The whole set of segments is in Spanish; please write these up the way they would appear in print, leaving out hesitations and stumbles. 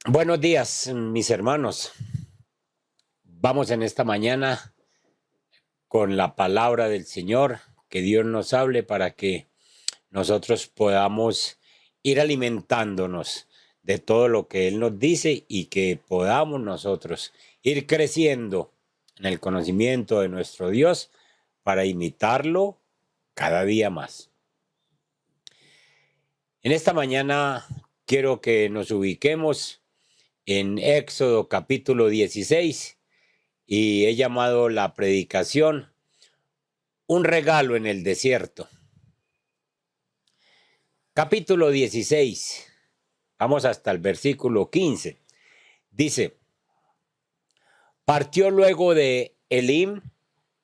Buenos días, mis hermanos. Vamos en esta mañana con la palabra del Señor, que Dios nos hable para que nosotros podamos ir alimentándonos de todo lo que Él nos dice y que podamos nosotros ir creciendo en el conocimiento de nuestro Dios para imitarlo cada día más. En esta mañana quiero que nos ubiquemos en Éxodo capítulo 16 y he llamado la predicación Un regalo en el desierto. Capítulo 16, vamos hasta el versículo 15. Dice, partió luego de Elim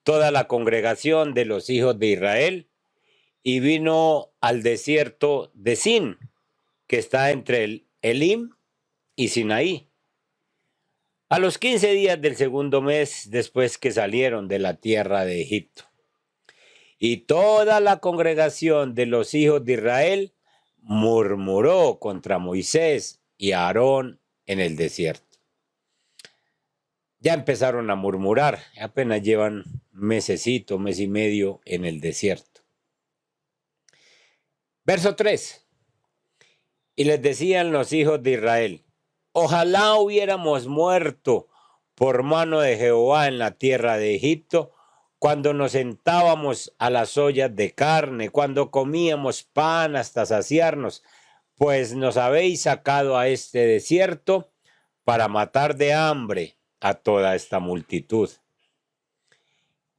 toda la congregación de los hijos de Israel y vino al desierto de Sin, que está entre el Elim y Sinaí. A los 15 días del segundo mes después que salieron de la tierra de Egipto. Y toda la congregación de los hijos de Israel murmuró contra Moisés y Aarón en el desierto. Ya empezaron a murmurar, apenas llevan mesecito, mes y medio en el desierto. Verso 3. Y les decían los hijos de Israel, ojalá hubiéramos muerto por mano de Jehová en la tierra de Egipto, cuando nos sentábamos a las ollas de carne, cuando comíamos pan hasta saciarnos, pues nos habéis sacado a este desierto para matar de hambre a toda esta multitud.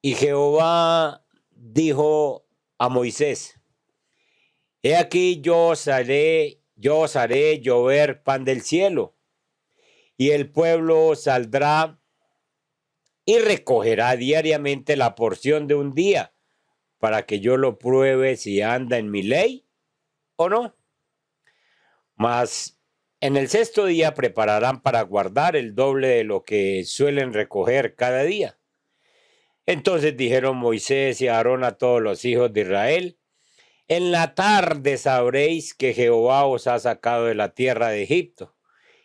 Y Jehová dijo a Moisés, he aquí yo os haré llover pan del cielo, y el pueblo saldrá y recogerá diariamente la porción de un día, para que yo lo pruebe si anda en mi ley o no. Mas en el sexto día prepararán para guardar el doble de lo que suelen recoger cada día. Entonces dijeron Moisés y Aarón a todos los hijos de Israel, en la tarde sabréis que Jehová os ha sacado de la tierra de Egipto,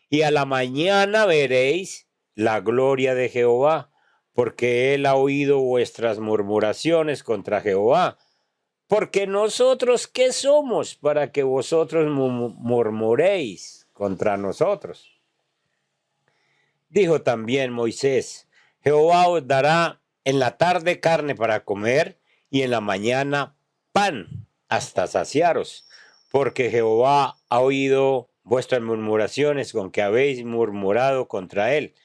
y a la mañana veréis la gloria de Jehová, porque él ha oído vuestras murmuraciones contra Jehová. Porque nosotros, ¿qué somos para que vosotros murmuréis contra nosotros? Dijo también Moisés, Jehová os dará en la tarde carne para comer y en la mañana pan hasta saciaros, porque Jehová ha oído vuestras murmuraciones con que habéis murmurado contra él.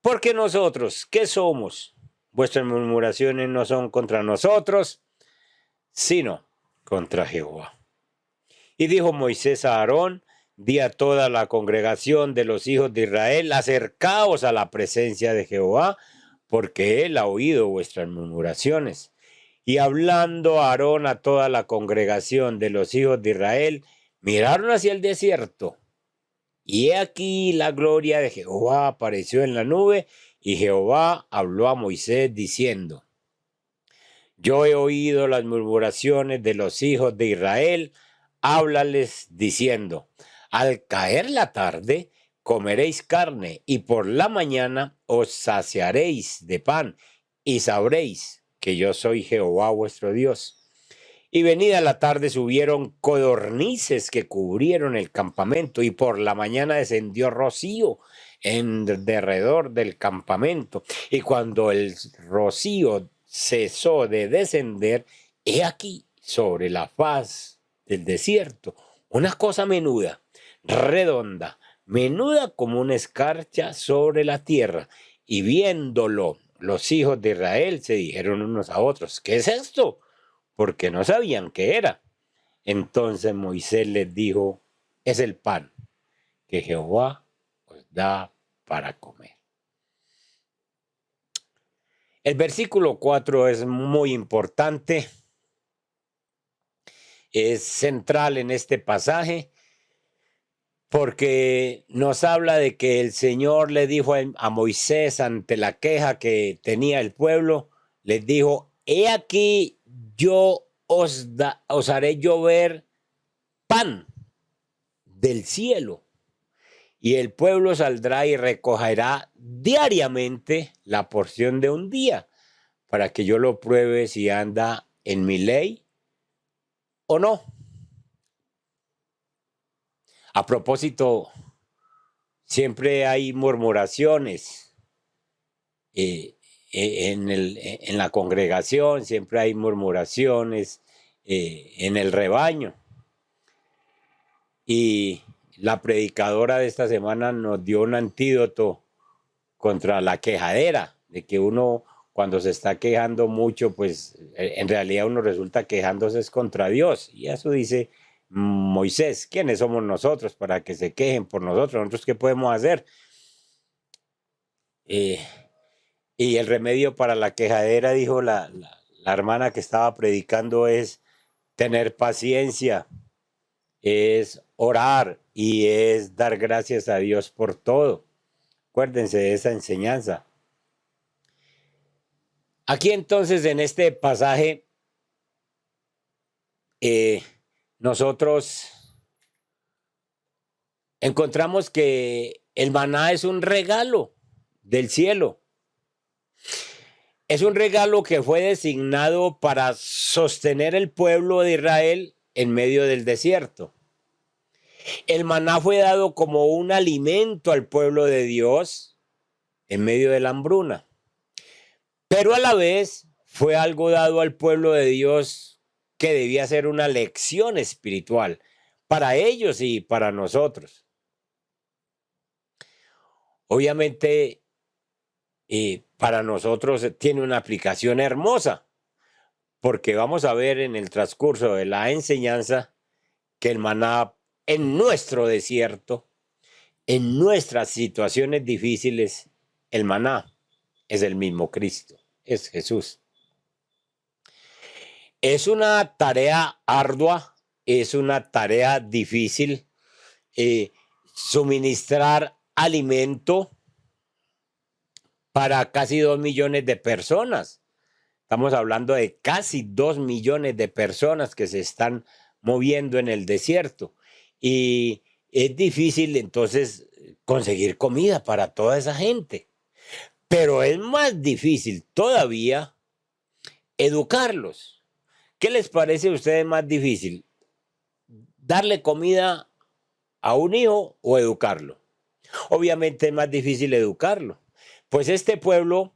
Porque nosotros, ¿qué somos? Vuestras murmuraciones no son contra nosotros, sino contra Jehová. Y dijo Moisés a Aarón, di a toda la congregación de los hijos de Israel, acercaos a la presencia de Jehová, porque él ha oído vuestras murmuraciones. Y hablando Aarón a toda la congregación de los hijos de Israel, miraron hacia el desierto. Y he aquí la gloria de Jehová apareció en la nube, y Jehová habló a Moisés diciendo, yo he oído las murmuraciones de los hijos de Israel, háblales diciendo, al caer la tarde comeréis carne y por la mañana os saciaréis de pan y sabréis que yo soy Jehová vuestro Dios. Y venida la tarde subieron codornices que cubrieron el campamento y por la mañana descendió rocío en derredor del campamento. Y cuando el rocío cesó de descender, he aquí sobre la faz del desierto una cosa menuda, redonda, menuda como una escarcha sobre la tierra. Y viéndolo, los hijos de Israel se dijeron unos a otros, ¿qué es esto? Porque no sabían qué era. Entonces Moisés les dijo, es el pan que Jehová os da para comer. El versículo 4 es muy importante, es central en este pasaje, porque nos habla de que el Señor le dijo a Moisés ante la queja que tenía el pueblo, les dijo, he aquí yo os haré llover pan del cielo. y el pueblo saldrá y recogerá diariamente la porción de un día, para que yo lo pruebe si anda en mi ley o no. A propósito, siempre hay murmuraciones en la congregación, siempre hay murmuraciones en el rebaño. Y la predicadora de esta semana nos dio un antídoto contra la quejadera, de que uno cuando se está quejando mucho, pues en realidad uno resulta quejándose es contra Dios. Y eso dice Moisés, ¿quiénes somos nosotros para que se quejen por nosotros? ¿Nosotros qué podemos hacer? Y el remedio para la quejadera, dijo la hermana que estaba predicando, es tener paciencia, es orar y es dar gracias a Dios por todo. Acuérdense de esa enseñanza. Aquí entonces en este pasaje nosotros encontramos que el maná es un regalo del cielo. Es un regalo que fue designado para sostener el pueblo de Israel en medio del desierto. El maná fue dado como un alimento al pueblo de Dios en medio de la hambruna. Pero a la vez fue algo dado al pueblo de Dios que debía ser una lección espiritual para ellos y para nosotros. Obviamente, para nosotros tiene una aplicación hermosa, porque vamos a ver en el transcurso de la enseñanza que el maná en nuestro desierto, en nuestras situaciones difíciles, el maná es el mismo Cristo, es Jesús. Es una tarea ardua, es una tarea difícil, suministrar alimento para casi 2 millones de personas. Estamos hablando de casi 2 millones de personas que se están moviendo en el desierto. Y es difícil entonces conseguir comida para toda esa gente. Pero es más difícil todavía educarlos. ¿Qué les parece a ustedes más difícil? ¿Darle comida a un hijo o educarlo? Obviamente es más difícil educarlo. Pues este pueblo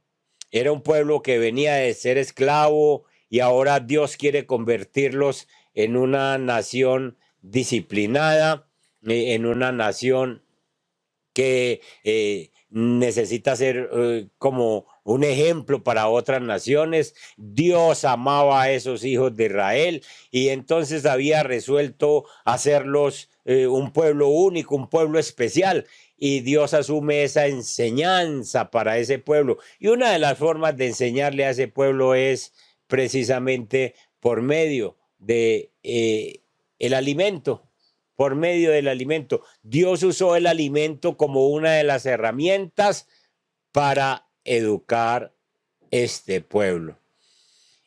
era un pueblo que venía de ser esclavo y ahora Dios quiere convertirlos en una nación disciplinada, en una nación que necesita ser como un ejemplo para otras naciones. Dios amaba a esos hijos de Israel y entonces había resuelto hacerlos un pueblo único, un pueblo especial. Y Dios asume esa enseñanza para ese pueblo. Y una de las formas de enseñarle a ese pueblo es precisamente por medio de el alimento. Por medio del alimento. Dios usó el alimento como una de las herramientas para educar este pueblo.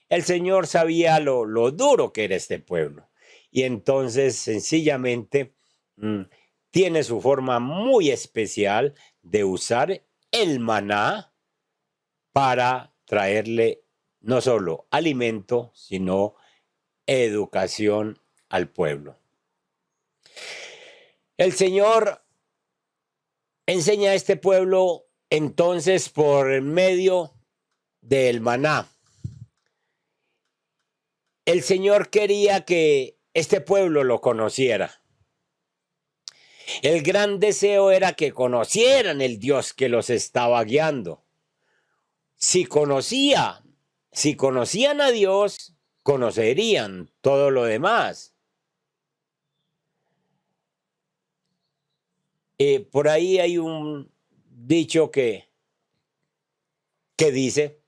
El Señor sabía lo duro que era este pueblo. Y entonces sencillamente tiene su forma muy especial de usar el maná para traerle no solo alimento, sino educación al pueblo. El Señor enseña a este pueblo entonces por medio del maná. El Señor quería que este pueblo lo conociera. El gran deseo era que conocieran el Dios que los estaba guiando. Si conocían a Dios, conocerían todo lo demás. Por ahí hay un dicho que dice,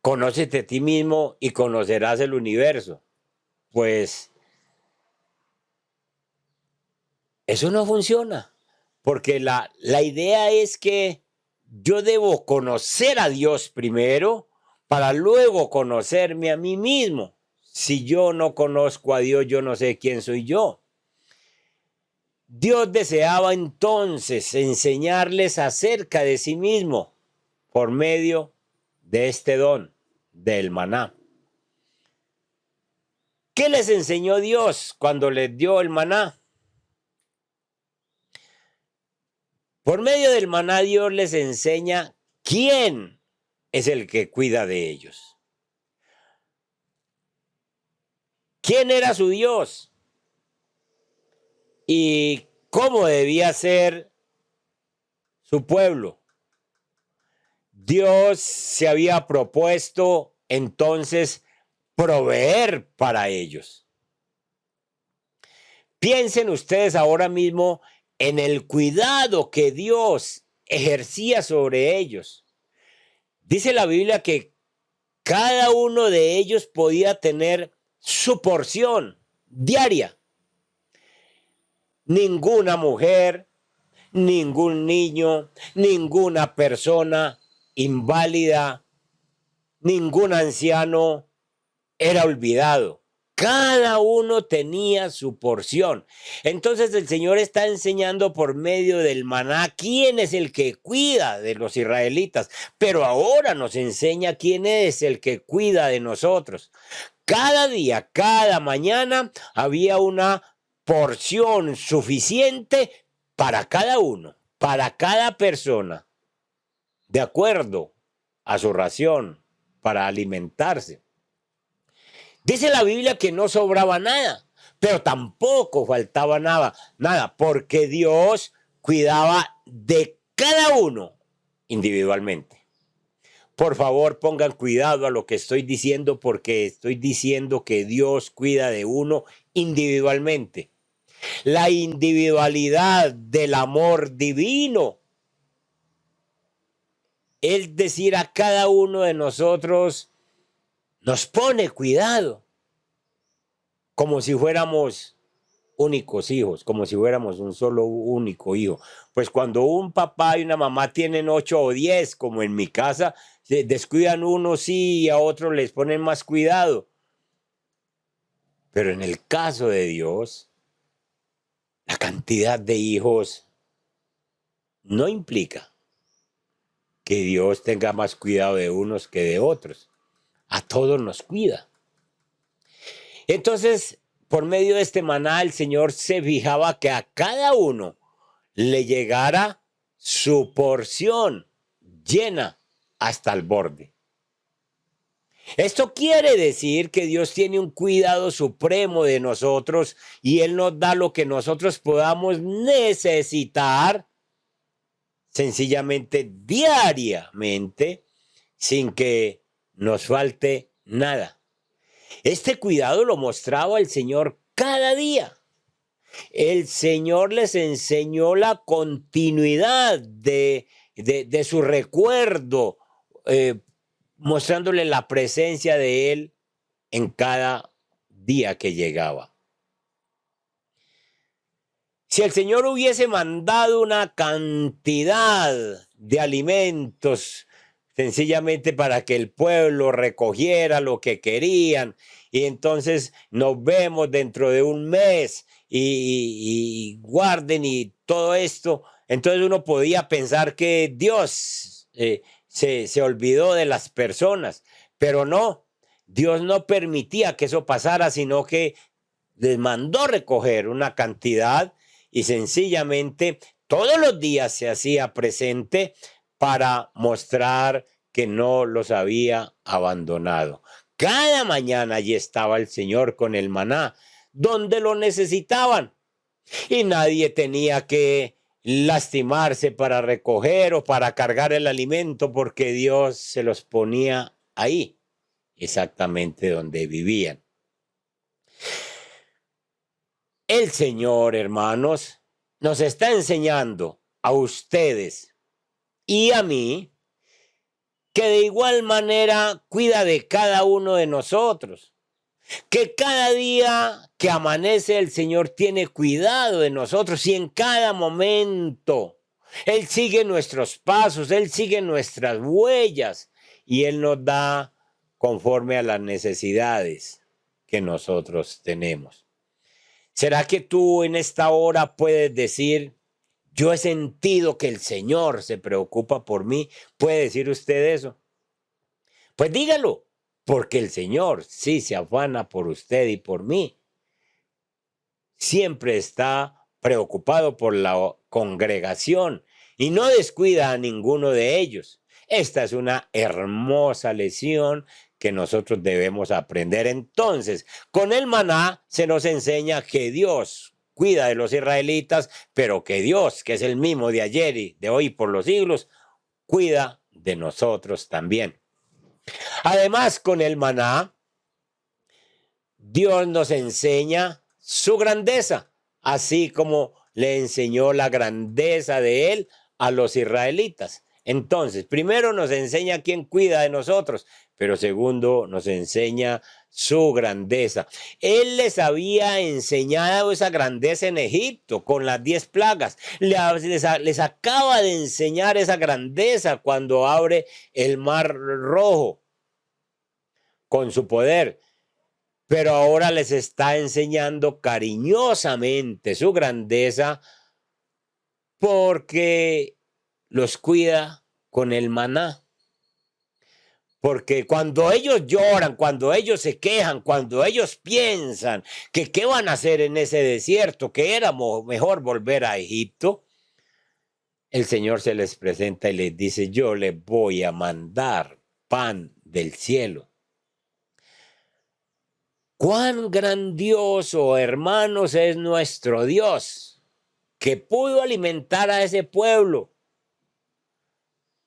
conócete a ti mismo y conocerás el universo. Pues eso no funciona, porque la idea es que yo debo conocer a Dios primero para luego conocerme a mí mismo. Si yo no conozco a Dios, yo no sé quién soy yo. Dios deseaba entonces enseñarles acerca de sí mismo por medio de este don del maná. ¿Qué les enseñó Dios cuando les dio el maná? Por medio del maná Dios les enseña quién es el que cuida de ellos. ¿Quién era su Dios? ¿Y cómo debía ser su pueblo? Dios se había propuesto entonces proveer para ellos. Piensen ustedes ahora mismo en el cuidado que Dios ejercía sobre ellos. Dice la Biblia que cada uno de ellos podía tener su porción diaria. Ninguna mujer, ningún niño, ninguna persona inválida, ningún anciano era olvidado. Cada uno tenía su porción. Entonces el Señor está enseñando por medio del maná quién es el que cuida de los israelitas, pero ahora nos enseña quién es el que cuida de nosotros. Cada día, cada mañana había una porción suficiente para cada uno, para cada persona, de acuerdo a su ración para alimentarse. Dice la Biblia que no sobraba nada, pero tampoco faltaba nada, porque Dios cuidaba de cada uno individualmente. Por favor, pongan cuidado a lo que estoy diciendo, porque estoy diciendo que Dios cuida de uno individualmente. La individualidad del amor divino, es decir, a cada uno de nosotros nos pone cuidado, como si fuéramos únicos hijos, como si fuéramos un solo único hijo. Pues cuando un papá y una mamá tienen 8 o 10, como en mi casa, se descuidan unos sí y a otros les ponen más cuidado. Pero en el caso de Dios, la cantidad de hijos no implica que Dios tenga más cuidado de unos que de otros. A todos nos cuida. Entonces, por medio de este maná, el Señor se fijaba que a cada uno le llegara su porción llena hasta el borde. Esto quiere decir que Dios tiene un cuidado supremo de nosotros y Él nos da lo que nosotros podamos necesitar sencillamente diariamente sin que nos falte nada. Este cuidado lo mostraba el Señor cada día. El Señor les enseñó la continuidad de su recuerdo, mostrándole la presencia de Él en cada día que llegaba. Si el Señor hubiese mandado una cantidad de alimentos sencillamente para que el pueblo recogiera lo que querían, y entonces nos vemos dentro de un mes y guarden y todo esto, entonces uno podía pensar que Dios se olvidó de las personas, pero no, Dios no permitía que eso pasara, sino que les mandó recoger una cantidad y sencillamente todos los días se hacía presente para mostrar que no los había abandonado. Cada mañana allí estaba el Señor con el maná, donde lo necesitaban. Y nadie tenía que lastimarse para recoger o para cargar el alimento, porque Dios se los ponía ahí, exactamente donde vivían. El Señor, hermanos, nos está enseñando a ustedes y a mí que de igual manera cuida de cada uno de nosotros, que cada día que amanece el Señor tiene cuidado de nosotros y en cada momento Él sigue nuestros pasos, Él sigue nuestras huellas y Él nos da conforme a las necesidades que nosotros tenemos. ¿Será que tú en esta hora puedes decir, yo he sentido que el Señor se preocupa por mí? ¿Puede decir usted eso? Pues dígalo, porque el Señor sí se afana por usted y por mí. Siempre está preocupado por la congregación y no descuida a ninguno de ellos. Esta es una hermosa lección que nosotros debemos aprender. Entonces, con el maná se nos enseña que Dios cuida de los israelitas, pero que Dios, que es el mismo de ayer y de hoy por los siglos, cuida de nosotros también. Además, con el maná, Dios nos enseña su grandeza, así como le enseñó la grandeza de él a los israelitas. Entonces, primero nos enseña quién cuida de nosotros, pero segundo nos enseña su grandeza. Él les había enseñado esa grandeza en Egipto con las 10 plagas. Les acaba de enseñar esa grandeza cuando abre el mar rojo con su poder. Pero ahora les está enseñando cariñosamente su grandeza porque los cuida con el maná. Porque cuando ellos lloran, cuando ellos se quejan, cuando ellos piensan que qué van a hacer en ese desierto, que era mejor volver a Egipto, el Señor se les presenta y les dice, yo les voy a mandar pan del cielo. Cuán grandioso, hermanos, es nuestro Dios, que pudo alimentar a ese pueblo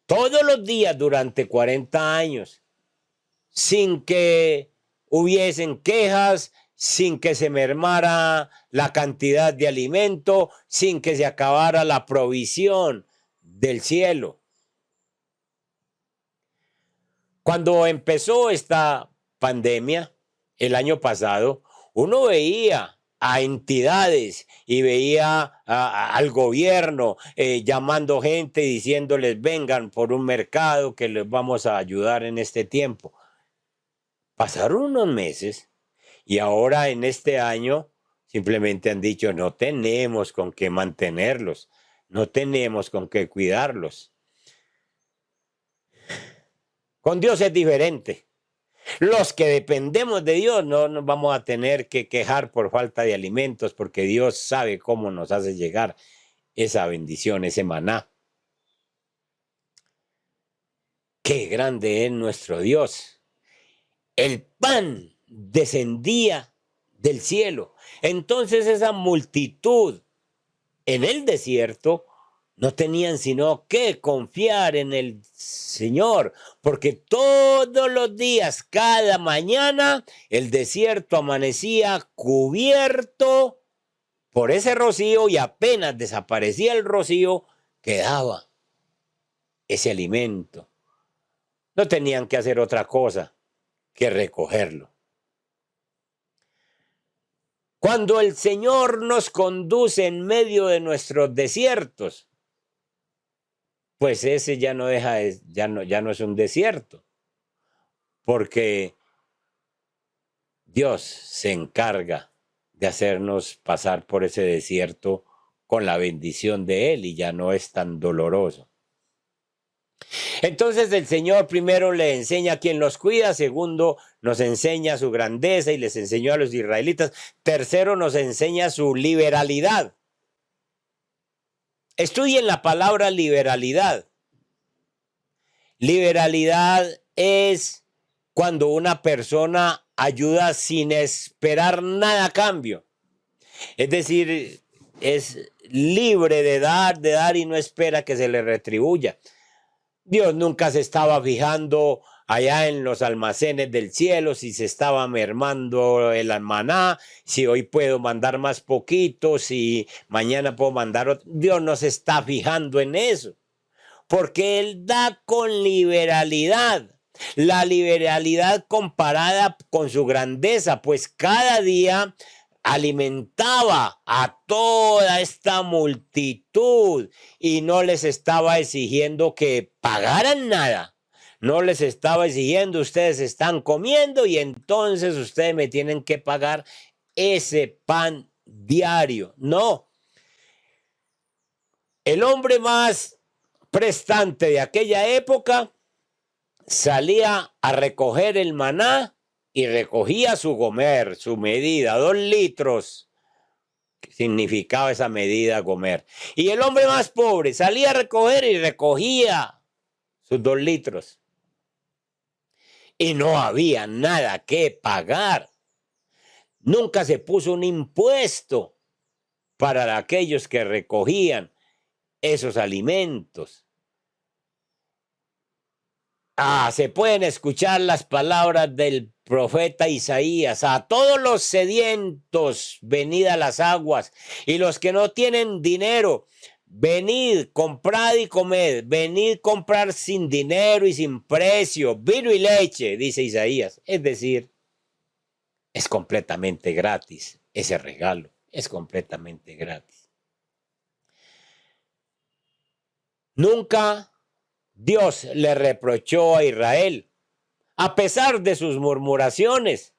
todos los días durante 40 años, sin que hubiesen quejas, sin que se mermara la cantidad de alimento, sin que se acabara la provisión del cielo. Cuando empezó esta pandemia, el año pasado, uno veía a entidades y veía al gobierno llamando gente y diciéndoles vengan por un mercado que les vamos a ayudar en este tiempo. Pasaron unos meses y ahora en este año simplemente han dicho no tenemos con qué mantenerlos, no tenemos con qué cuidarlos. Con Dios es diferente. Los que dependemos de Dios no nos vamos a tener que quejar por falta de alimentos porque Dios sabe cómo nos hace llegar esa bendición, ese maná. Qué grande es nuestro Dios. El pan descendía del cielo. Entonces esa multitud en el desierto no tenían sino que confiar en el Señor, porque todos los días, cada mañana, el desierto amanecía cubierto por ese rocío y apenas desaparecía el rocío, quedaba ese alimento. No tenían que hacer otra cosa que recogerlo. Cuando el Señor nos conduce en medio de nuestros desiertos, pues ese ya no es un desierto, porque Dios se encarga de hacernos pasar por ese desierto con la bendición de Él y ya no es tan doloroso. Entonces el Señor primero le enseña a quien los cuida, segundo nos enseña su grandeza y les enseñó a los israelitas, tercero nos enseña su liberalidad. Estudien la palabra liberalidad. Liberalidad es cuando una persona ayuda sin esperar nada a cambio. Es decir, es libre de dar y no espera que se le retribuya. Dios nunca se estaba fijando allá en los almacenes del cielo si se estaba mermando el maná, si hoy puedo mandar más poquito, si mañana puedo mandar otro. Dios no se está fijando en eso, porque Él da con liberalidad. La liberalidad comparada con su grandeza, pues cada día alimentaba a toda esta multitud y no les estaba exigiendo que pagaran nada. No les estaba exigiendo, ustedes están comiendo y entonces ustedes me tienen que pagar ese pan diario. No, el hombre más prestante de aquella época salía a recoger el maná y recogía su gomer, su medida, 2 litros, que significaba esa medida gomer. Y el hombre más pobre salía a recoger y recogía sus 2 litros. Y no había nada que pagar. Nunca se puso un impuesto para aquellos que recogían esos alimentos. Se pueden escuchar las palabras del profeta Isaías: a todos los sedientos, venid a las aguas, y los que no tienen dinero, venid, comprad y comed, venid comprar sin dinero y sin precio, vino y leche, dice Isaías. Es decir, es completamente gratis ese regalo, es completamente gratis. Nunca Dios le reprochó a Israel, a pesar de sus murmuraciones.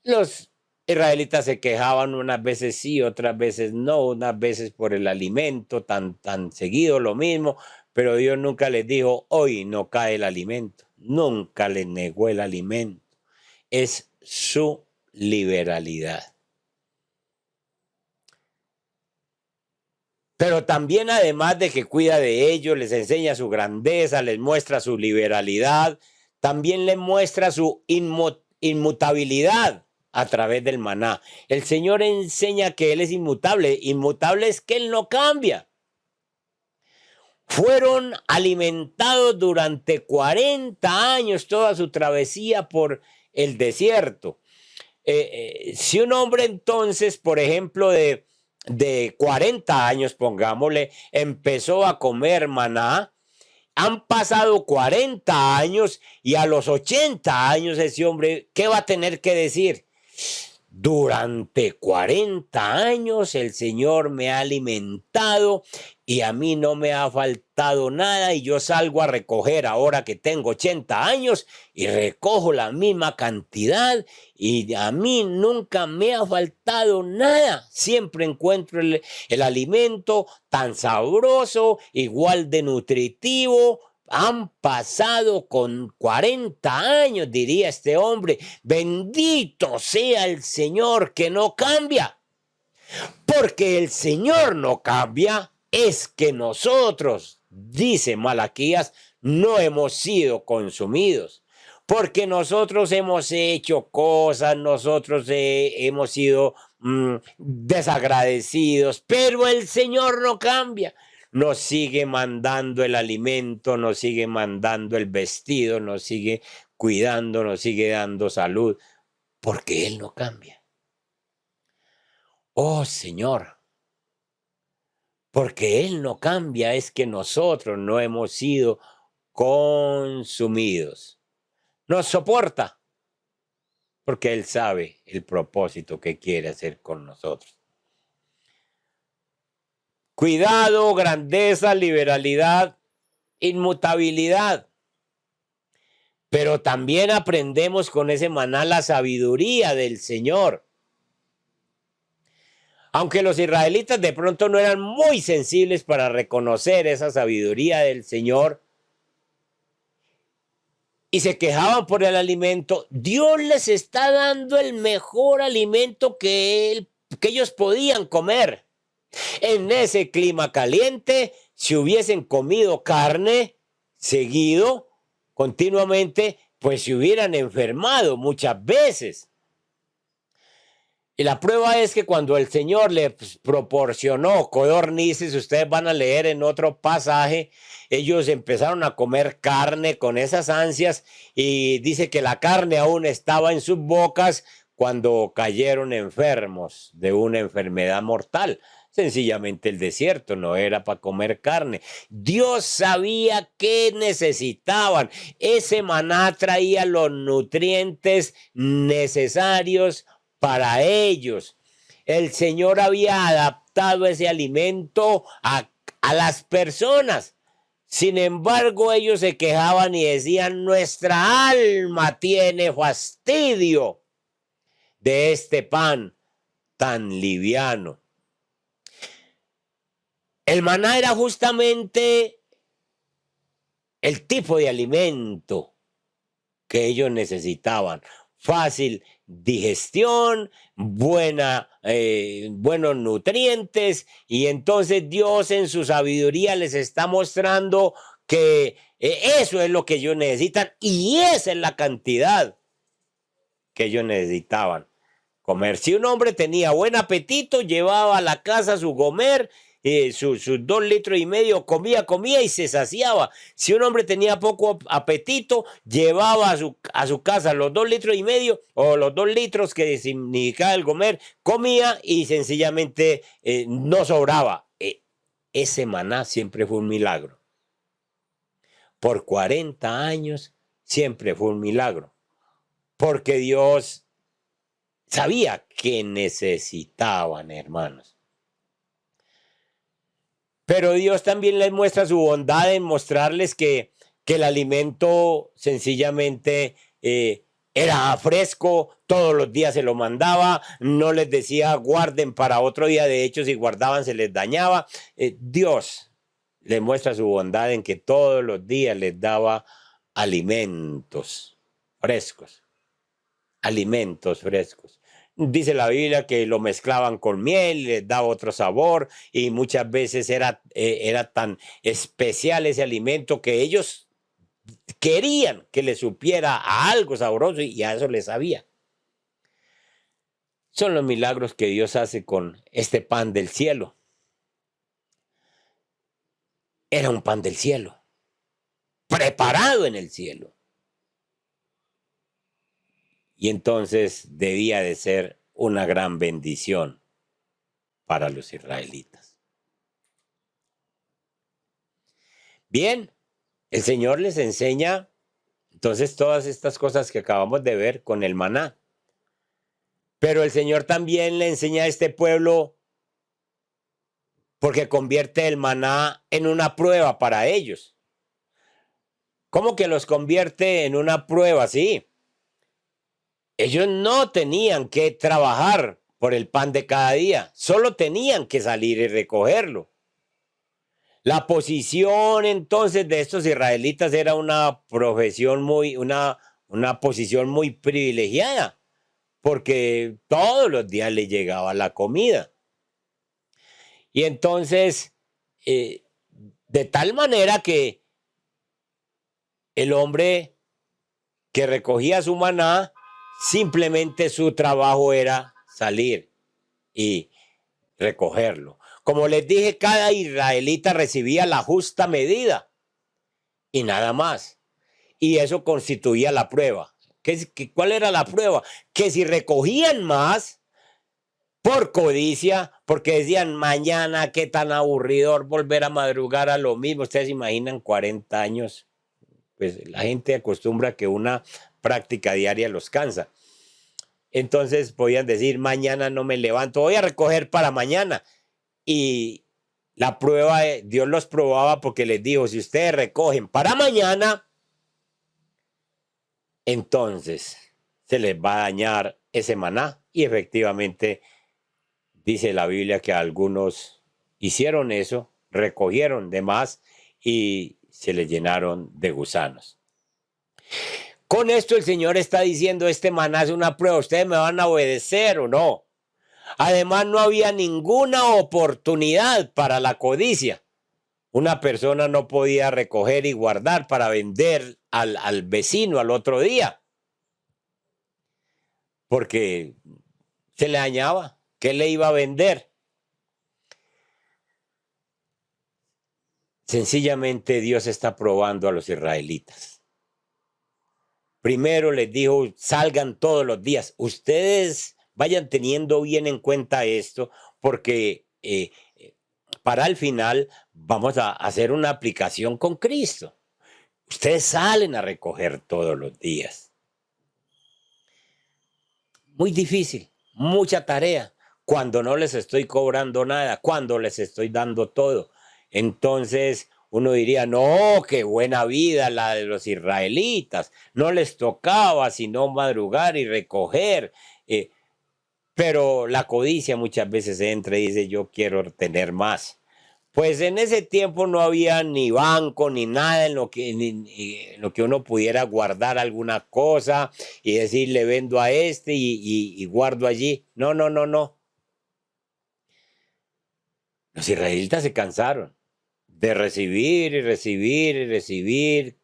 Los israelitas se quejaban unas veces sí, otras veces no, unas veces por el alimento, tan seguido lo mismo, pero Dios nunca les dijo: hoy no cae el alimento. Nunca les negó el alimento. Es su liberalidad. Pero también, además de que cuida de ellos, les enseña su grandeza, les muestra su liberalidad, también les muestra su inmutabilidad a través del maná. El Señor enseña que Él es inmutable. Inmutable es que Él no cambia. Fueron alimentados durante 40 años, toda su travesía por el desierto. Si un hombre entonces, por ejemplo, de 40 años, pongámosle, empezó a comer maná, han pasado 40 años y a los 80 años ese hombre, ¿qué va a tener que decir? Durante 40 años el Señor me ha alimentado y a mí no me ha faltado nada, y yo salgo a recoger ahora que tengo 80 años y recojo la misma cantidad y a mí nunca me ha faltado nada. Siempre encuentro el alimento tan sabroso, igual de nutritivo. Han pasado con 40 años, diría este hombre. Bendito sea el Señor que no cambia. Porque el Señor no cambia, es que nosotros, dice Malaquías, no hemos sido consumidos. Porque nosotros hemos hecho cosas, nosotros hemos sido desagradecidos, pero el Señor no cambia. Nos sigue mandando el alimento, nos sigue mandando el vestido, nos sigue cuidando, nos sigue dando salud, porque Él no cambia. Oh Señor, porque Él no cambia, es que nosotros no hemos sido consumidos. Nos soporta, porque Él sabe el propósito que quiere hacer con nosotros. Cuidado, grandeza, liberalidad, inmutabilidad. Pero también aprendemos con ese maná la sabiduría del Señor. Aunque los israelitas de pronto no eran muy sensibles para reconocer esa sabiduría del Señor y se quejaban por el alimento, Dios les está dando el mejor alimento que ellos podían comer. En ese clima caliente, si hubiesen comido carne seguido, continuamente, pues se hubieran enfermado muchas veces. Y la prueba es que cuando el Señor les proporcionó codornices, ustedes van a leer en otro pasaje, ellos empezaron a comer carne con esas ansias y dice que la carne aún estaba en sus bocas cuando cayeron enfermos de una enfermedad mortal. Sencillamente el desierto no era para comer carne. Dios sabía que necesitaban. Ese maná traía los nutrientes necesarios para ellos. El Señor había adaptado ese alimento a las personas. Sin embargo, ellos se quejaban y decían: nuestra alma tiene fastidio de este pan tan liviano. El maná era justamente el tipo de alimento que ellos necesitaban. Fácil digestión, buenos nutrientes, y entonces Dios en su sabiduría les está mostrando que eso es lo que ellos necesitan y esa es la cantidad que ellos necesitaban comer. Si un hombre tenía buen apetito, llevaba a la casa su comer, sus 2,5 litros, comía y se saciaba. Si un hombre tenía poco apetito, llevaba a su casa los 2,5 litros o los 2 litros que significaba el comer, comía y sencillamente no sobraba. Ese maná siempre fue un milagro. Por 40 años siempre fue un milagro. Porque Dios sabía que necesitaban, hermanos. Pero Dios también les muestra su bondad en mostrarles que el alimento sencillamente era fresco, todos los días se lo mandaba, no les decía guarden para otro día, de hecho si guardaban se les dañaba. Dios les muestra su bondad en que todos los días les daba alimentos frescos. Alimentos frescos. Dice la Biblia que lo mezclaban con miel, les daba otro sabor y muchas veces era tan especial ese alimento que ellos querían que les supiera a algo sabroso y a eso les sabía. Son los milagros que Dios hace con este pan del cielo. Era un pan del cielo, preparado en el cielo. Y entonces debía de ser una gran bendición para los israelitas. Bien, el Señor les enseña entonces todas estas cosas que acabamos de ver con el maná. Pero el Señor también le enseña a este pueblo porque convierte el maná en una prueba para ellos. ¿Cómo que los convierte en una prueba? Sí. Ellos no tenían que trabajar por el pan de cada día, solo tenían que salir y recogerlo. La posición entonces de estos israelitas era una posición muy privilegiada, porque todos los días les llegaba la comida. Y entonces, de tal manera que el hombre que recogía su maná, simplemente su trabajo era salir y recogerlo. Como les dije, cada israelita recibía la justa medida y nada más. Y eso constituía la prueba. ¿Cuál era la prueba? Que si recogían más por codicia, porque decían mañana qué tan aburridor volver a madrugar a lo mismo. Ustedes imaginan 40 años. Pues la gente acostumbra que una práctica diaria los cansa. Entonces podían decir, mañana no me levanto, voy a recoger para mañana. Y la prueba, Dios los probaba porque les dijo, si ustedes recogen para mañana, entonces se les va a dañar ese maná. Y efectivamente, dice la Biblia que algunos hicieron eso, recogieron de más y se les llenaron de gusanos. Con esto el Señor está diciendo, este maná es una prueba, ¿ustedes me van a obedecer o no? Además, no había ninguna oportunidad para la codicia. Una persona no podía recoger y guardar para vender al vecino al otro día, porque se le dañaba. ¿Qué le iba a vender? Sencillamente Dios está probando a los israelitas. Primero les dijo, salgan todos los días. Ustedes vayan teniendo bien en cuenta esto, porque para el final vamos a hacer una aplicación con Cristo. Ustedes salen a recoger todos los días. Muy difícil, mucha tarea, cuando no les estoy cobrando nada, cuando les estoy dando todo. Entonces uno diría, no, qué buena vida la de los israelitas, no les tocaba sino madrugar y recoger. Pero la codicia muchas veces entra y dice, yo quiero tener más. Pues en ese tiempo no había ni banco ni nada en lo que, en lo que uno pudiera guardar alguna cosa y decir, le vendo a este y guardo allí. No, no, no, no. Los israelitas se cansaron de recibir y recibir y recibir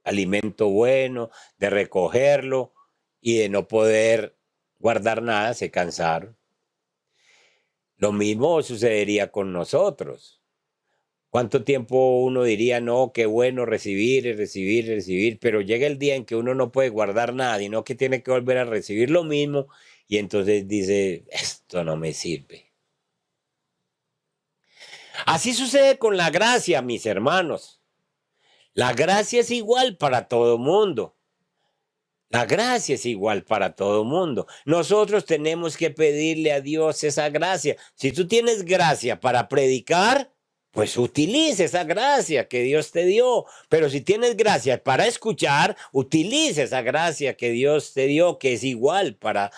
alimento bueno, de recogerlo y de no poder guardar nada, se cansaron. Lo mismo sucedería con nosotros. ¿Cuánto tiempo uno diría, no, qué bueno recibir y recibir y recibir? Pero llega el día en que uno no puede guardar nada, sino que tiene que volver a recibir lo mismo y entonces dice, esto no me sirve. Así sucede con la gracia, mis hermanos. La gracia es igual para todo mundo. La gracia es igual para todo mundo. Nosotros tenemos que pedirle a Dios esa gracia. Si tú tienes gracia para predicar, pues utilice esa gracia que Dios te dio. Pero si tienes gracia para escuchar, utilice esa gracia que Dios te dio, que es igual para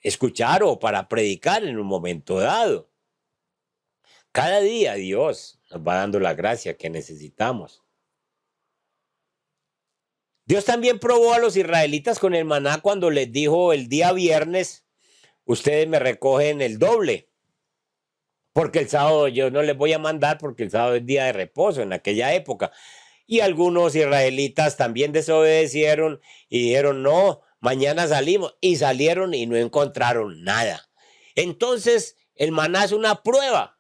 escuchar o para predicar en un momento dado. Cada día Dios nos va dando la gracia que necesitamos. Dios también probó a los israelitas con el maná cuando les dijo el día viernes, ustedes me recogen el doble, porque el sábado yo no les voy a mandar porque el sábado es día de reposo en aquella época. Y algunos israelitas también desobedecieron y dijeron, no, mañana salimos. Y salieron y no encontraron nada. Entonces, el maná es una prueba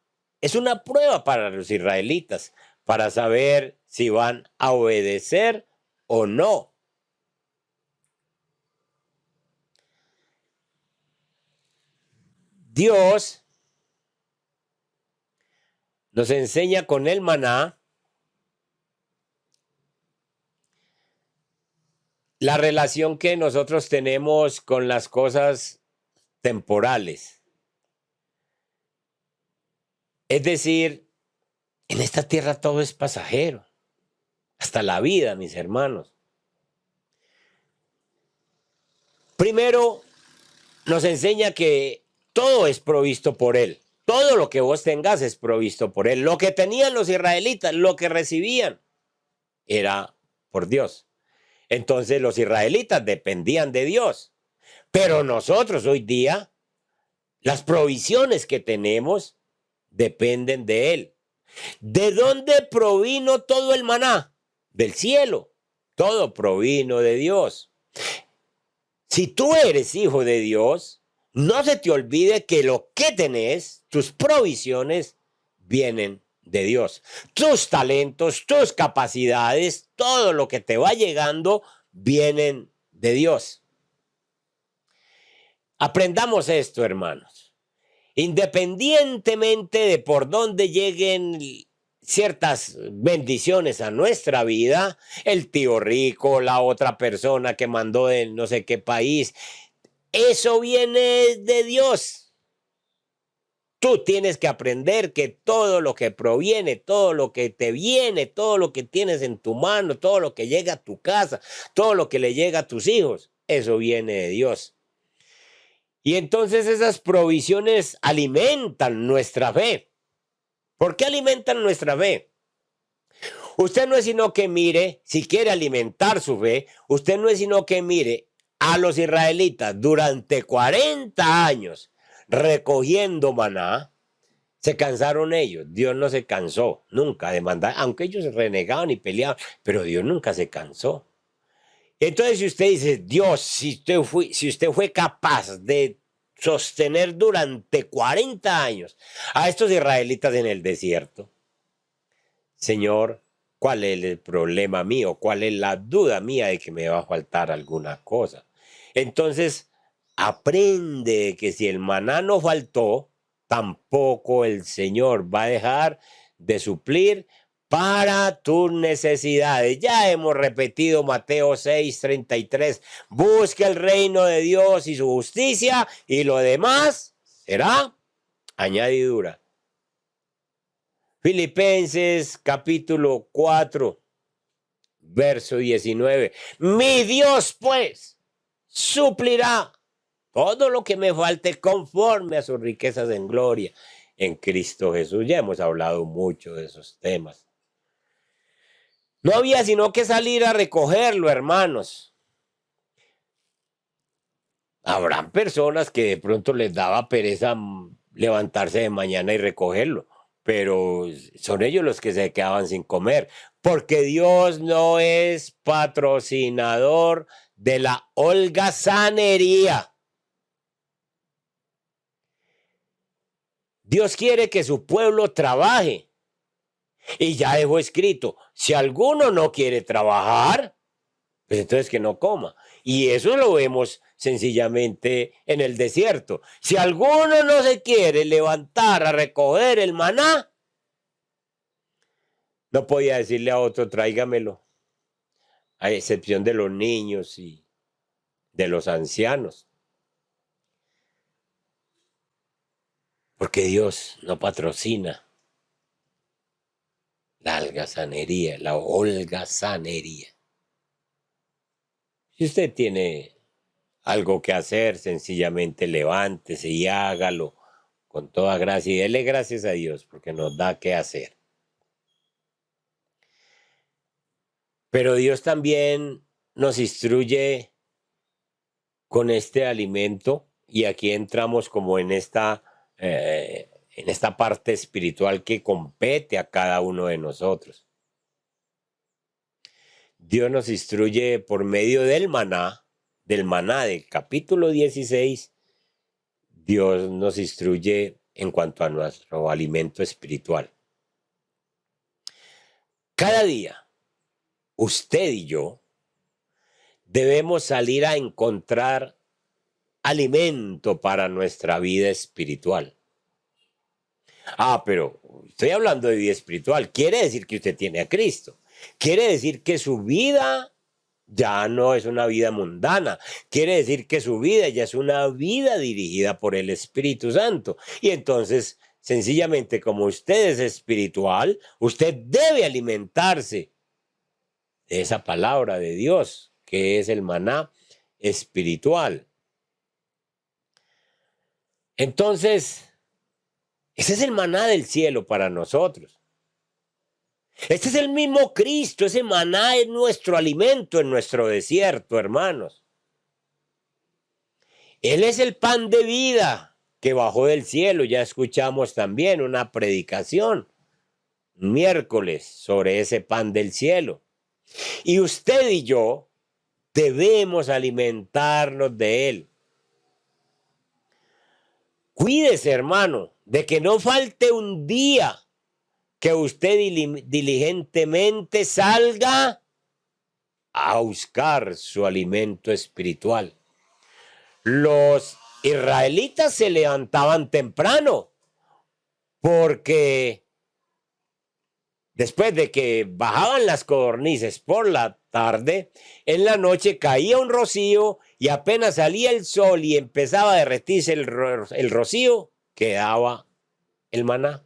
para los israelitas, para saber si van a obedecer o no. Dios nos enseña con el maná la relación que nosotros tenemos con las cosas temporales. Es decir, en esta tierra todo es pasajero, hasta la vida, mis hermanos. Primero, nos enseña que todo es provisto por Él. Todo lo que vos tengas es provisto por Él. Lo que tenían los israelitas, lo que recibían, era por Dios. Entonces los israelitas dependían de Dios. Pero nosotros hoy día, las provisiones que tenemos dependen de Él. ¿De dónde provino todo el maná? Del cielo. Todo provino de Dios. Si tú eres hijo de Dios, no se te olvide que lo que tenés, tus provisiones, vienen de Dios. Tus talentos, tus capacidades, todo lo que te va llegando, vienen de Dios. Aprendamos esto, hermanos. Independientemente de por dónde lleguen ciertas bendiciones a nuestra vida, el tío rico, la otra persona que mandó de no sé qué país, eso viene de Dios. Tú tienes que aprender que todo lo que proviene, todo lo que te viene, todo lo que tienes en tu mano, todo lo que llega a tu casa, todo lo que le llega a tus hijos, eso viene de Dios. Y entonces esas provisiones alimentan nuestra fe. ¿Por qué alimentan nuestra fe? Usted no es sino que mire, si quiere alimentar su fe, usted no es sino que mire a los israelitas durante 40 años recogiendo maná. Se cansaron ellos. Dios no se cansó nunca de mandar, aunque ellos renegaban y peleaban, pero Dios nunca se cansó. Entonces, si usted dice, Dios, si usted fue capaz de sostener durante 40 años a estos israelitas en el desierto, Señor, ¿cuál es el problema mío? ¿Cuál es la duda mía de que me va a faltar alguna cosa? Entonces, aprende que si el maná no faltó, tampoco el Señor va a dejar de suplir para tus necesidades. Ya hemos repetido Mateo 6:33. Busca el reino de Dios y su justicia y lo demás será añadidura. Filipenses capítulo 4, verso 19. Mi Dios pues suplirá todo lo que me falte conforme a sus riquezas en gloria en Cristo Jesús. Ya hemos hablado mucho de esos temas. No había sino que salir a recogerlo, hermanos. Habrán personas que de pronto les daba pereza levantarse de mañana y recogerlo, pero son ellos los que se quedaban sin comer, porque Dios no es patrocinador de la holgazanería. Dios quiere que su pueblo trabaje. Y ya dejó escrito, si alguno no quiere trabajar, pues entonces que no coma. Y eso lo vemos sencillamente en el desierto. Si alguno no se quiere levantar a recoger el maná, no podía decirle a otro, tráigamelo, a excepción de los niños y de los ancianos. Porque Dios no patrocina la holgazanería, la holgazanería. Si usted tiene algo que hacer, sencillamente levántese y hágalo con toda gracia y dele gracias a Dios porque nos da que hacer. Pero Dios también nos instruye con este alimento y aquí entramos como en esta parte espiritual que compete a cada uno de nosotros. Dios nos instruye por medio del maná del capítulo 16, Dios nos instruye en cuanto a nuestro alimento espiritual. Cada día, usted y yo debemos salir a encontrar alimento para nuestra vida espiritual. Pero estoy hablando de vida espiritual. Quiere decir que usted tiene a Cristo. Quiere decir que su vida ya no es una vida mundana. Quiere decir que su vida ya es una vida dirigida por el Espíritu Santo. Y entonces, sencillamente, como usted es espiritual, usted debe alimentarse de esa palabra de Dios, que es el maná espiritual. Entonces, ese es el maná del cielo para nosotros. Este es el mismo Cristo, ese maná es nuestro alimento en nuestro desierto, hermanos. Él es el pan de vida que bajó del cielo. Ya escuchamos también una predicación miércoles sobre ese pan del cielo. Y usted y yo debemos alimentarnos de él. Cuídese, hermano, de que no falte un día que usted diligentemente salga a buscar su alimento espiritual. Los israelitas se levantaban temprano porque después de que bajaban las codornices por la tarde, en la noche caía un rocío y apenas salía el sol y empezaba a derretirse el rocío, quedaba el maná.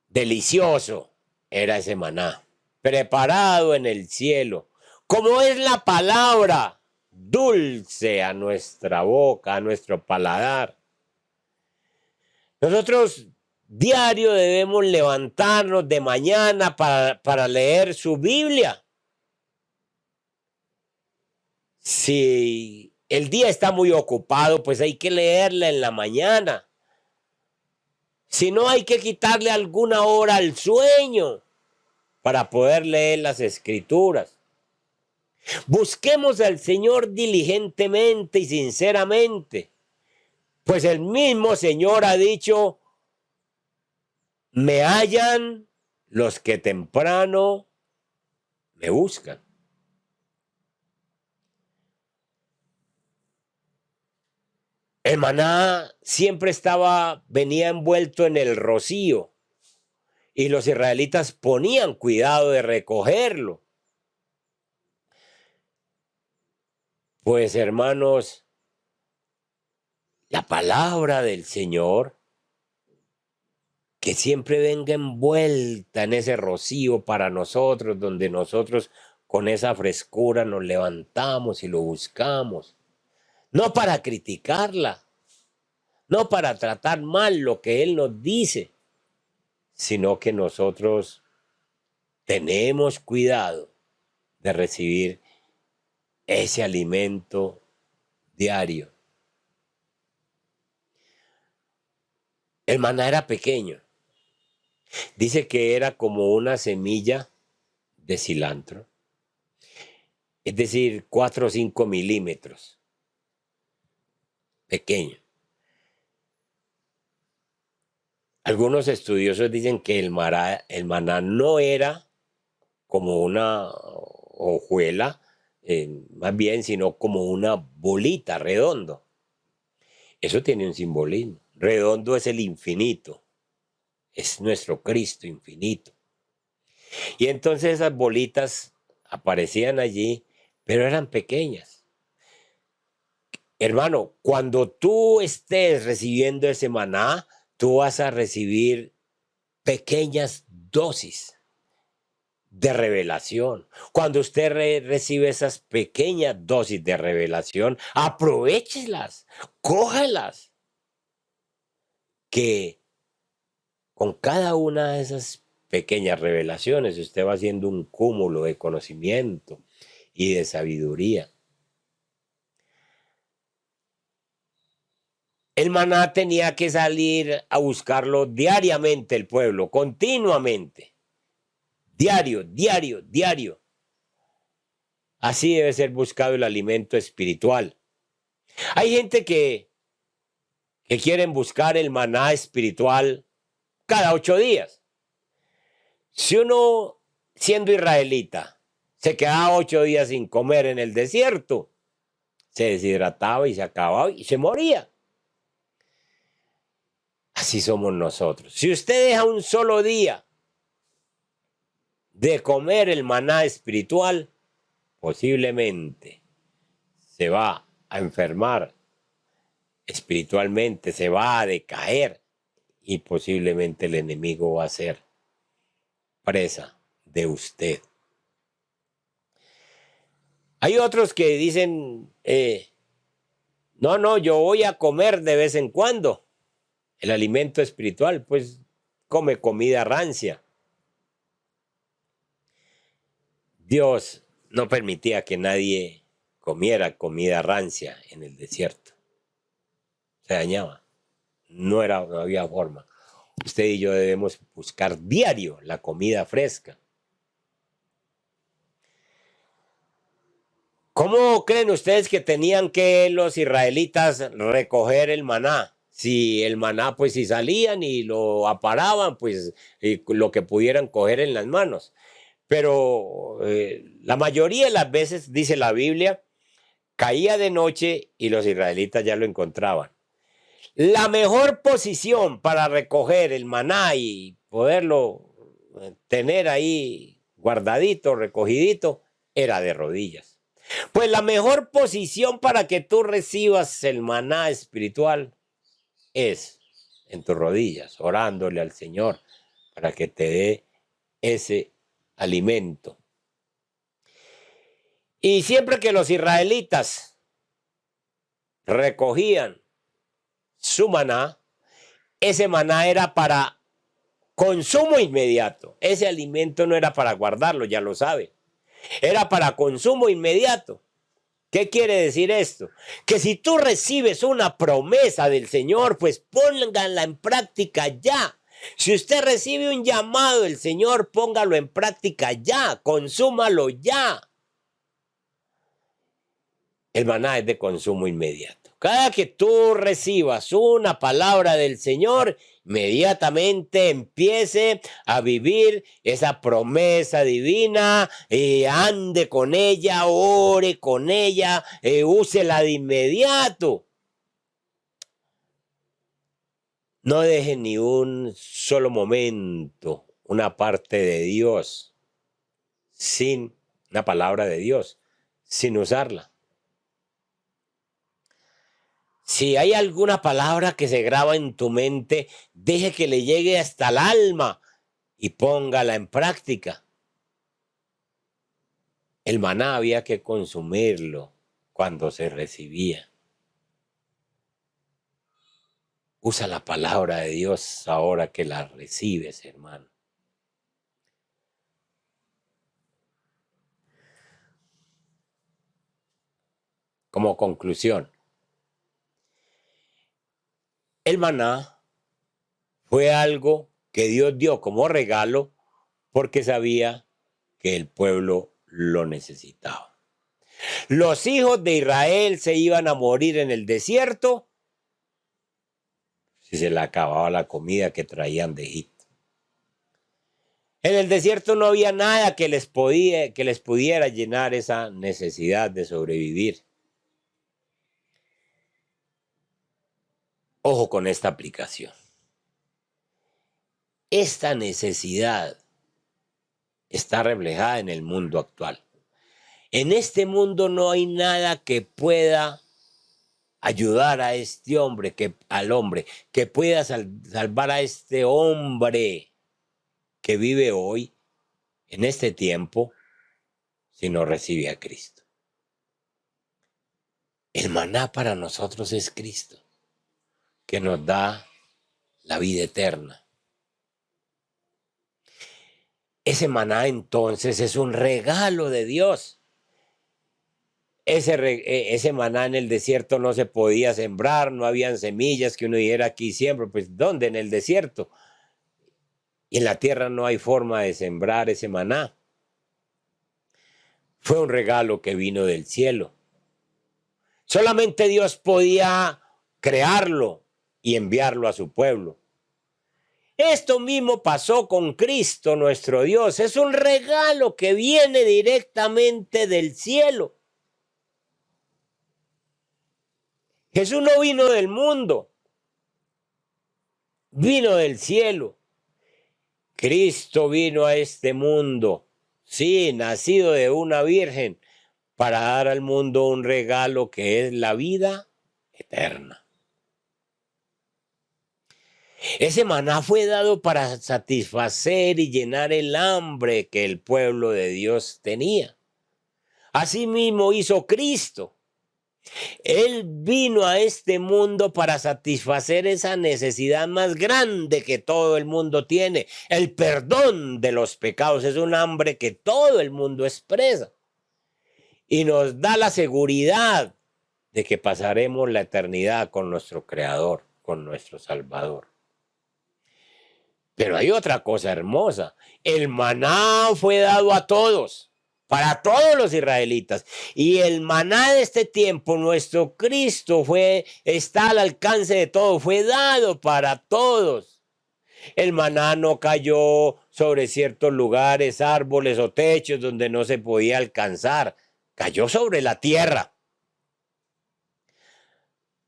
Delicioso era ese maná, preparado en el cielo, como es la palabra, dulce a nuestra boca, a nuestro paladar. Nosotros diario debemos levantarnos de mañana para leer su Biblia. Si el día está muy ocupado, pues hay que leerla en la mañana. Si no, hay que quitarle alguna hora al sueño para poder leer las Escrituras. Busquemos al Señor diligentemente y sinceramente, pues el mismo Señor ha dicho, me hallan los que temprano me buscan. El maná siempre venía envuelto en el rocío y los israelitas ponían cuidado de recogerlo. Pues, hermanos, la palabra del Señor, que siempre venga envuelta en ese rocío para nosotros, donde nosotros con esa frescura nos levantamos y lo buscamos. No para criticarla, no para tratar mal lo que Él nos dice, sino que nosotros tenemos cuidado de recibir ese alimento diario. El maná era pequeño. Dice que era como una semilla de cilantro. Es decir, 4 o 5 milímetros. Pequeño. Algunos estudiosos dicen que el maná no era como una hojuela, más bien, sino como una bolita redondo. Eso tiene un simbolismo. Redondo es el infinito. Es nuestro Cristo infinito. Y entonces esas bolitas aparecían allí, pero eran pequeñas. Hermano, cuando tú estés recibiendo ese maná, tú vas a recibir pequeñas dosis de revelación. Cuando usted recibe esas pequeñas dosis de revelación, aprovéchelas, cójalas. Que con cada una de esas pequeñas revelaciones usted va haciendo un cúmulo de conocimiento y de sabiduría. El maná tenía que salir a buscarlo diariamente el pueblo, continuamente. Diario, diario, diario. Así debe ser buscado el alimento espiritual. Hay gente que quieren buscar el maná espiritual cada 8 días. Si uno, siendo israelita, se quedaba 8 días sin comer en el desierto, se deshidrataba y se acababa y se moría. Así somos nosotros. Si usted deja un solo día de comer el maná espiritual, posiblemente se va a enfermar espiritualmente, se va a decaer y posiblemente el enemigo va a ser presa de usted. Hay otros que dicen, no, yo voy a comer de vez en cuando. El alimento espiritual, pues come comida rancia. Dios no permitía que nadie comiera comida rancia en el desierto. Se dañaba. No había forma. Usted y yo debemos buscar diario la comida fresca. ¿Cómo creen ustedes que tenían que los israelitas recoger el maná? Si el maná, pues si salían y lo aparaban, pues lo que pudieran coger en las manos. Pero la mayoría de las veces, dice la Biblia, caía de noche y los israelitas ya lo encontraban. La mejor posición para recoger el maná y poderlo tener ahí guardadito, recogidito, era de rodillas. Pues la mejor posición para que tú recibas el maná espiritual es en tus rodillas, orándole al Señor para que te dé ese alimento. Y siempre que los israelitas recogían su maná, ese maná era para consumo inmediato. Ese alimento no era para guardarlo, ya lo sabe. Era para consumo inmediato. ¿Qué quiere decir esto? Que si tú recibes una promesa del Señor, pues póngala en práctica ya. Si usted recibe un llamado del Señor, póngalo en práctica ya, consúmalo ya. El maná es de consumo inmediato. Cada que tú recibas una palabra del Señor, inmediatamente empiece a vivir esa promesa divina, ande con ella, ore con ella, úsela de inmediato. No deje ni un solo momento una parte de Dios sin una palabra de Dios, sin usarla. Si hay alguna palabra que se graba en tu mente, deje que le llegue hasta el alma y póngala en práctica. El maná había que consumirlo cuando se recibía. Usa la palabra de Dios ahora que la recibes, hermano. Como conclusión, el maná fue algo que Dios dio como regalo porque sabía que el pueblo lo necesitaba. Los hijos de Israel se iban a morir en el desierto si se le acababa la comida que traían de Egipto. En el desierto no había nada que les pudiera llenar esa necesidad de sobrevivir. Ojo con esta aplicación. Esta necesidad está reflejada en el mundo actual. En este mundo no hay nada que pueda ayudar a este hombre, al hombre, que pueda salvar a este hombre que vive hoy, en este tiempo, si no recibe a Cristo. El maná para nosotros es Cristo, que nos da la vida eterna. Ese maná entonces es un regalo de Dios. Ese maná en el desierto no se podía sembrar, no habían semillas que uno dijera aquí siembro, pues ¿dónde? En el desierto. Y en la tierra no hay forma de sembrar ese maná. Fue un regalo que vino del cielo. Solamente Dios podía crearlo y enviarlo a su pueblo. Esto mismo pasó con Cristo nuestro Dios. Es un regalo que viene directamente del cielo. Jesús no vino del mundo, vino del cielo. Cristo vino a este mundo, sí, nacido de una virgen, para dar al mundo un regalo que es la vida eterna. Ese maná fue dado para satisfacer y llenar el hambre que el pueblo de Dios tenía. Asimismo hizo Cristo. Él vino a este mundo para satisfacer esa necesidad más grande que todo el mundo tiene. El perdón de los pecados es un hambre que todo el mundo expresa. Y nos da la seguridad de que pasaremos la eternidad con nuestro Creador, con nuestro Salvador. Pero hay otra cosa hermosa. El maná fue dado a todos, para todos los israelitas. Y el maná de este tiempo, nuestro Cristo, está al alcance de todos, fue dado para todos. El maná no cayó sobre ciertos lugares, árboles o techos donde no se podía alcanzar. Cayó sobre la tierra.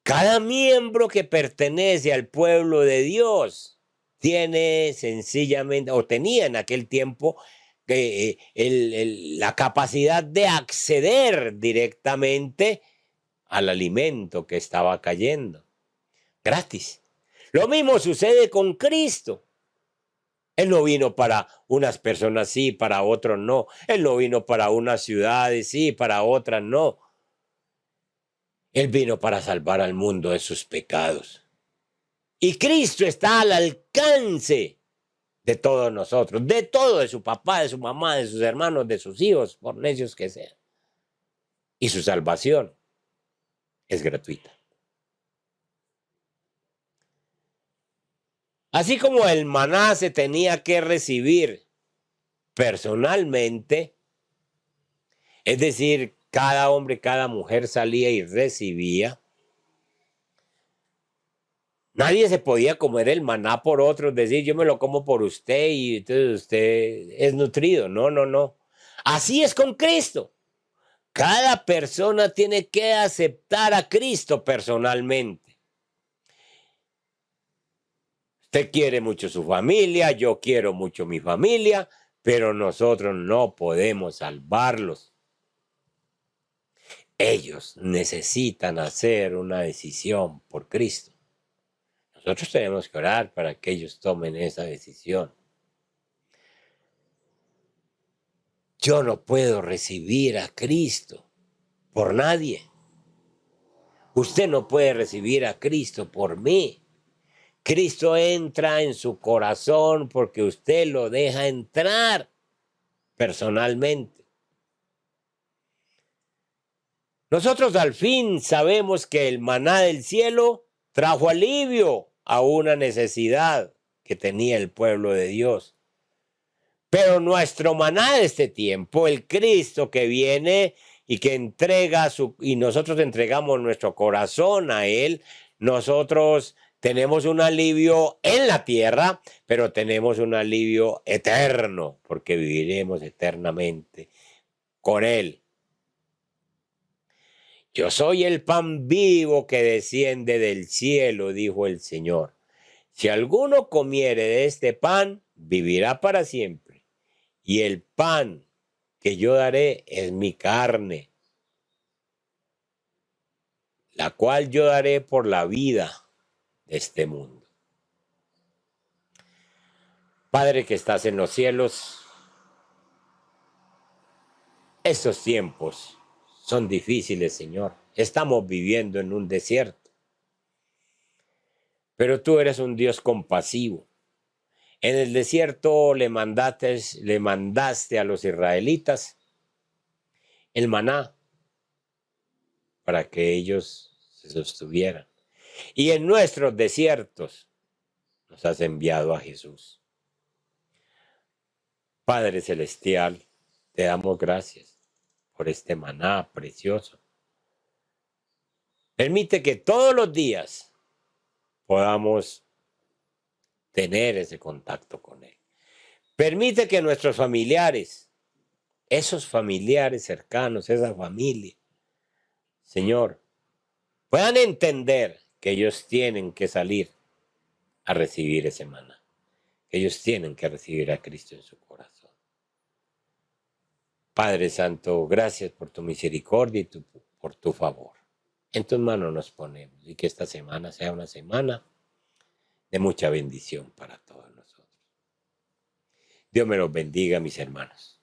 Cada miembro que pertenece al pueblo de Dios tiene sencillamente, o tenía en aquel tiempo, la capacidad de acceder directamente al alimento que estaba cayendo, gratis. Lo mismo sucede con Cristo. Él no vino para unas personas sí, para otros no. Él no vino para unas ciudades sí, para otras no. Él vino para salvar al mundo de sus pecados. Y Cristo está al alcance de todos nosotros, de todo, de su papá, de su mamá, de sus hermanos, de sus hijos, por necios que sean. Y su salvación es gratuita. Así como el maná se tenía que recibir personalmente, es decir, cada hombre, cada mujer salía y recibía. Nadie se podía comer el maná por otro, es decir, yo me lo como por usted y entonces usted es nutrido. No, no, no. Así es con Cristo. Cada persona tiene que aceptar a Cristo personalmente. Usted quiere mucho su familia, yo quiero mucho mi familia, pero nosotros no podemos salvarlos. Ellos necesitan hacer una decisión por Cristo. Nosotros tenemos que orar para que ellos tomen esa decisión. Yo no puedo recibir a Cristo por nadie. Usted no puede recibir a Cristo por mí. Cristo entra en su corazón porque usted lo deja entrar personalmente. Nosotros al fin sabemos que el maná del cielo trajo alivio a una necesidad que tenía el pueblo de Dios. Pero nuestro maná de este tiempo, el Cristo que viene y que entrega y nosotros entregamos nuestro corazón a Él, nosotros tenemos un alivio en la tierra, pero tenemos un alivio eterno, porque viviremos eternamente con Él. Yo soy el pan vivo que desciende del cielo, dijo el Señor. Si alguno comiere de este pan, vivirá para siempre. Y el pan que yo daré es mi carne, la cual yo daré por la vida de este mundo. Padre que estás en los cielos, estos tiempos son difíciles, Señor. Estamos viviendo en un desierto. Pero tú eres un Dios compasivo. En el desierto le mandaste a los israelitas el maná para que ellos se sostuvieran. Y en nuestros desiertos nos has enviado a Jesús. Padre Celestial, te damos gracias por este maná precioso. Permite que todos los días podamos tener ese contacto con Él. Permite que nuestros familiares, esos familiares cercanos, esa familia, Señor, puedan entender que ellos tienen que salir a recibir ese maná, que ellos tienen que recibir a Cristo en su corazón. Padre Santo, gracias por tu misericordia y por tu favor. En tus manos nos ponemos y que esta semana sea una semana de mucha bendición para todos nosotros. Dios me los bendiga, mis hermanos.